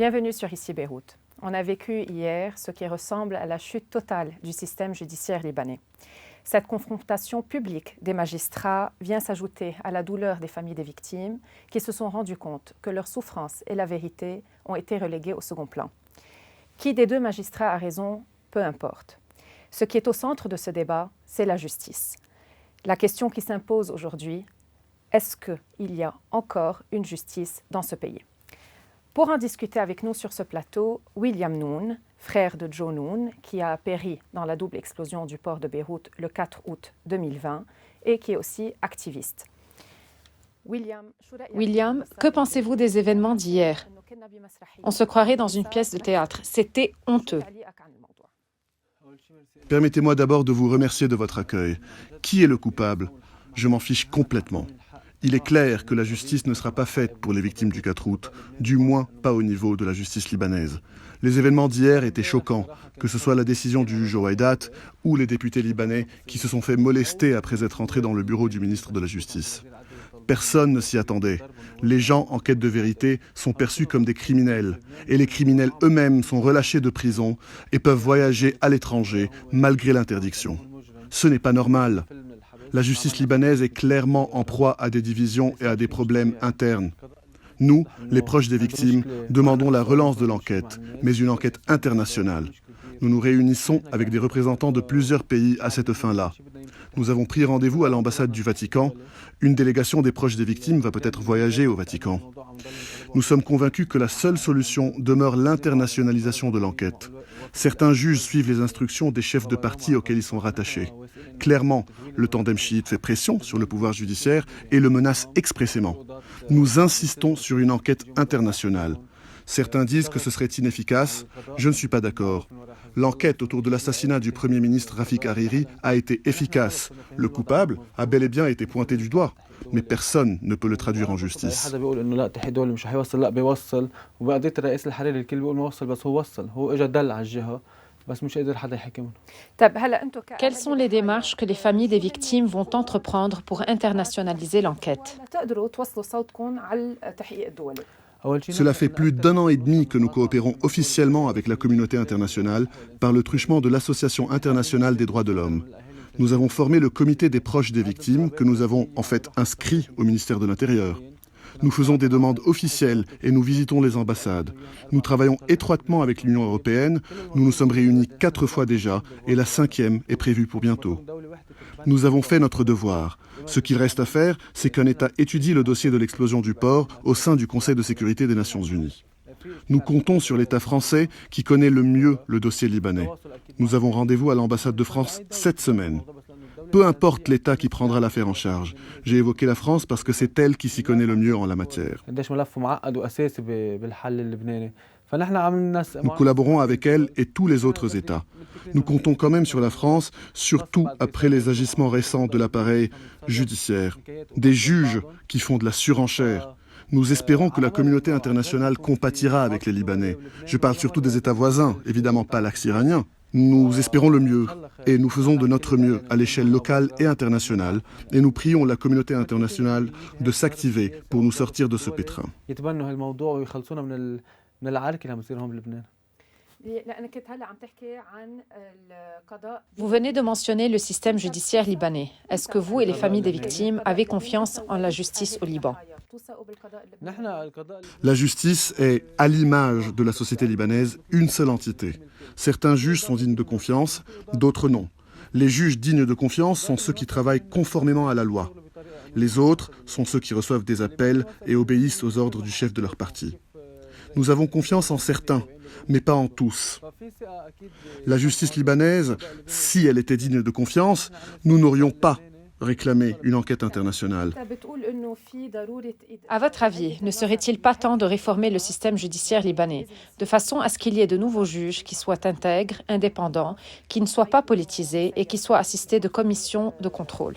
Bienvenue sur Ici Beyrouth. On a vécu hier ce qui ressemble à la chute totale du système judiciaire libanais. Cette confrontation publique des magistrats vient s'ajouter à la douleur des familles des victimes qui se sont rendues compte que leur souffrance et la vérité ont été reléguées au second plan. Qui des deux magistrats a raison, peu importe. Ce qui est au centre de ce débat, c'est la justice. La question qui s'impose aujourd'hui, est-ce qu'il y a encore une justice dans ce pays? Pour en discuter avec nous sur ce plateau, William Noun, frère de Joe Noun, qui a péri dans la double explosion du port de Beyrouth le 4 août 2020 et qui est aussi activiste. William, que pensez-vous des événements d'hier? On se croirait dans une pièce de théâtre. C'était honteux. Permettez-moi d'abord de vous remercier de votre accueil. Qui est le coupable? Je m'en fiche complètement. Il est clair que la justice ne sera pas faite pour les victimes du 4 août, du moins pas au niveau de la justice libanaise. Les événements d'hier étaient choquants, que ce soit la décision du juge Ouaidat ou les députés libanais qui se sont fait molester après être entrés dans le bureau du ministre de la Justice. Personne ne s'y attendait. Les gens en quête de vérité sont perçus comme des criminels, et les criminels eux-mêmes sont relâchés de prison et peuvent voyager à l'étranger malgré l'interdiction. Ce n'est pas normal. La justice libanaise est clairement en proie à des divisions et à des problèmes internes. Nous, les proches des victimes, demandons la relance de l'enquête, mais une enquête internationale. Nous nous réunissons avec des représentants de plusieurs pays à cette fin-là. Nous avons pris rendez-vous à l'ambassade du Vatican. Une délégation des proches des victimes va peut-être voyager au Vatican. Nous sommes convaincus que la seule solution demeure l'internationalisation de l'enquête. Certains juges suivent les instructions des chefs de parti auxquels ils sont rattachés. Clairement, le tandem chiite fait pression sur le pouvoir judiciaire et le menace expressément. Nous insistons sur une enquête internationale. Certains disent que ce serait inefficace. Je ne suis pas d'accord. L'enquête autour de l'assassinat du Premier ministre Rafik Hariri a été efficace. Le coupable a bel et bien été pointé du doigt. Mais personne ne peut le traduire en justice. Quelles sont les démarches que les familles des victimes vont entreprendre pour internationaliser l'enquête? Cela fait plus d'1 an et demi que nous coopérons officiellement avec la communauté internationale par le truchement de l'Association internationale des droits de l'homme. Nous avons formé le comité des proches des victimes que nous avons en fait inscrit au ministère de l'Intérieur. Nous faisons des demandes officielles et nous visitons les ambassades. Nous travaillons étroitement avec l'Union européenne. Nous nous sommes réunis 4 fois déjà et la 5e est prévue pour bientôt. Nous avons fait notre devoir. Ce qu'il reste à faire, c'est qu'un État étudie le dossier de l'explosion du port au sein du Conseil de sécurité des Nations Unies. Nous comptons sur l'État français qui connaît le mieux le dossier libanais. Nous avons rendez-vous à l'ambassade de France cette semaine. Peu importe l'État qui prendra l'affaire en charge. J'ai évoqué la France parce que c'est elle qui s'y connaît le mieux en la matière. Nous collaborons avec elle et tous les autres États. Nous comptons quand même sur la France, surtout après les agissements récents de l'appareil judiciaire. Des juges qui font de la surenchère. Nous espérons que la communauté internationale compatira avec les Libanais. Je parle surtout des États voisins, évidemment pas l'axe iranien. Nous espérons le mieux et nous faisons de notre mieux à l'échelle locale et internationale et nous prions la communauté internationale de s'activer pour nous sortir de ce pétrin. Vous venez de mentionner le système judiciaire libanais. Est-ce que vous et les familles des victimes avez confiance en la justice au Liban? La justice est, à l'image de la société libanaise, une seule entité. Certains juges sont dignes de confiance, d'autres non. Les juges dignes de confiance sont ceux qui travaillent conformément à la loi. Les autres sont ceux qui reçoivent des appels et obéissent aux ordres du chef de leur parti. Nous avons confiance en certains, mais pas en tous. La justice libanaise, si elle était digne de confiance, nous n'aurions pas réclamé une enquête internationale. À votre avis, ne serait-il pas temps de réformer le système judiciaire libanais, de façon à ce qu'il y ait de nouveaux juges qui soient intègres, indépendants, qui ne soient pas politisés et qui soient assistés de commissions de contrôle?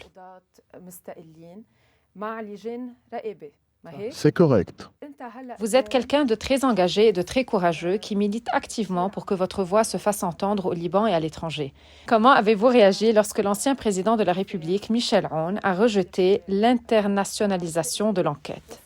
C'est correct. Vous êtes quelqu'un de très engagé et de très courageux qui milite activement pour que votre voix se fasse entendre au Liban et à l'étranger. Comment avez-vous réagi lorsque l'ancien président de la République, Michel Aoun, a rejeté l'internationalisation de l'enquête?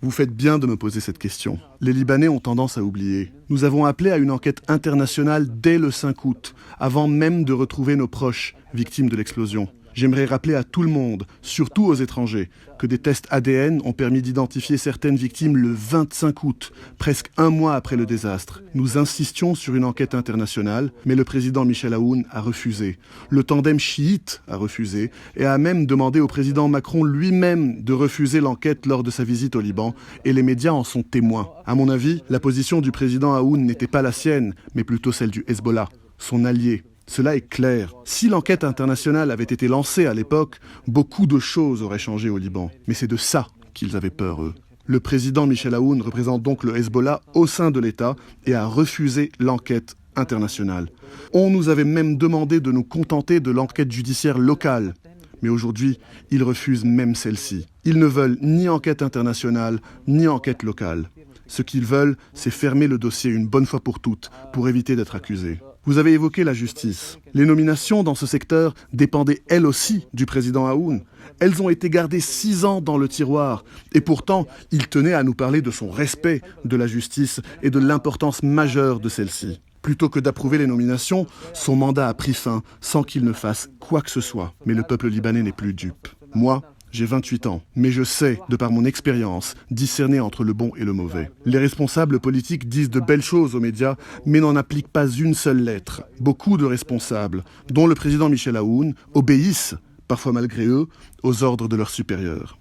Vous faites bien de me poser cette question. Les Libanais ont tendance à oublier. Nous avons appelé à une enquête internationale dès le 5 août, avant même de retrouver nos proches victimes de l'explosion. J'aimerais rappeler à tout le monde, surtout aux étrangers, que des tests ADN ont permis d'identifier certaines victimes le 25 août, presque un mois après le désastre. Nous insistions sur une enquête internationale, mais le président Michel Aoun a refusé. Le tandem chiite a refusé et a même demandé au président Macron lui-même de refuser l'enquête lors de sa visite au Liban, et les médias en sont témoins. À mon avis, la position du président Aoun n'était pas la sienne, mais plutôt celle du Hezbollah, son allié. Cela est clair. Si l'enquête internationale avait été lancée à l'époque, beaucoup de choses auraient changé au Liban. Mais c'est de ça qu'ils avaient peur, eux. Le président Michel Aoun représente donc le Hezbollah au sein de l'État et a refusé l'enquête internationale. On nous avait même demandé de nous contenter de l'enquête judiciaire locale. Mais aujourd'hui, ils refusent même celle-ci. Ils ne veulent ni enquête internationale, ni enquête locale. Ce qu'ils veulent, c'est fermer le dossier une bonne fois pour toutes, pour éviter d'être accusés. Vous avez évoqué la justice. Les nominations dans ce secteur dépendaient elles aussi du président Aoun. Elles ont été gardées 6 ans dans le tiroir. Et pourtant, il tenait à nous parler de son respect de la justice et de l'importance majeure de celle-ci. Plutôt que d'approuver les nominations, son mandat a pris fin sans qu'il ne fasse quoi que ce soit. Mais le peuple libanais n'est plus dupe. Moi, j'ai 28 ans, mais je sais, de par mon expérience, discerner entre le bon et le mauvais. Les responsables politiques disent de belles choses aux médias, mais n'en appliquent pas une seule lettre. Beaucoup de responsables, dont le président Michel Aoun, obéissent, parfois malgré eux, aux ordres de leurs supérieurs.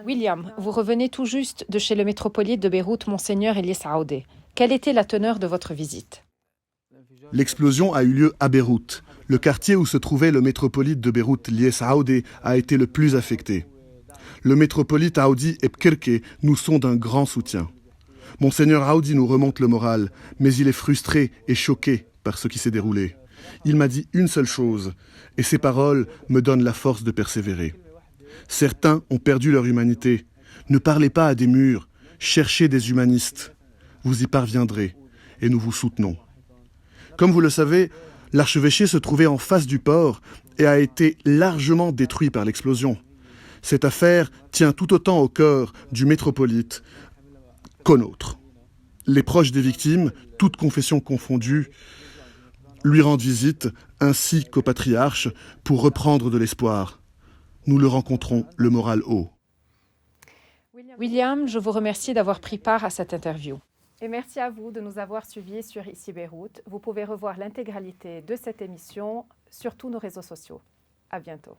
William, vous revenez tout juste de chez le métropolite de Beyrouth, Monseigneur Elias Aoudé. Quelle était la teneur de votre visite? L'explosion a eu lieu à Beyrouth. Le quartier où se trouvait le métropolite de Beyrouth, Elias Aoudé, a été le plus affecté. Le métropolite Aoudi et Bkerké nous sont d'un grand soutien. Monseigneur Aoudi nous remonte le moral, mais il est frustré et choqué par ce qui s'est déroulé. Il m'a dit une seule chose, et ces paroles me donnent la force de persévérer. Certains ont perdu leur humanité. Ne parlez pas à des murs, cherchez des humanistes. Vous y parviendrez, et nous vous soutenons. Comme vous le savez, l'archevêché se trouvait en face du port et a été largement détruit par l'explosion. Cette affaire tient tout autant au cœur du métropolite qu'au nôtre. Les proches des victimes, toutes confessions confondues, lui rendent visite, ainsi qu'au patriarche, pour reprendre de l'espoir. Nous le rencontrons le moral haut. William, je vous remercie d'avoir pris part à cette interview. Et merci à vous de nous avoir suivis sur Ici Beyrouth. Vous pouvez revoir l'intégralité de cette émission sur tous nos réseaux sociaux. À bientôt.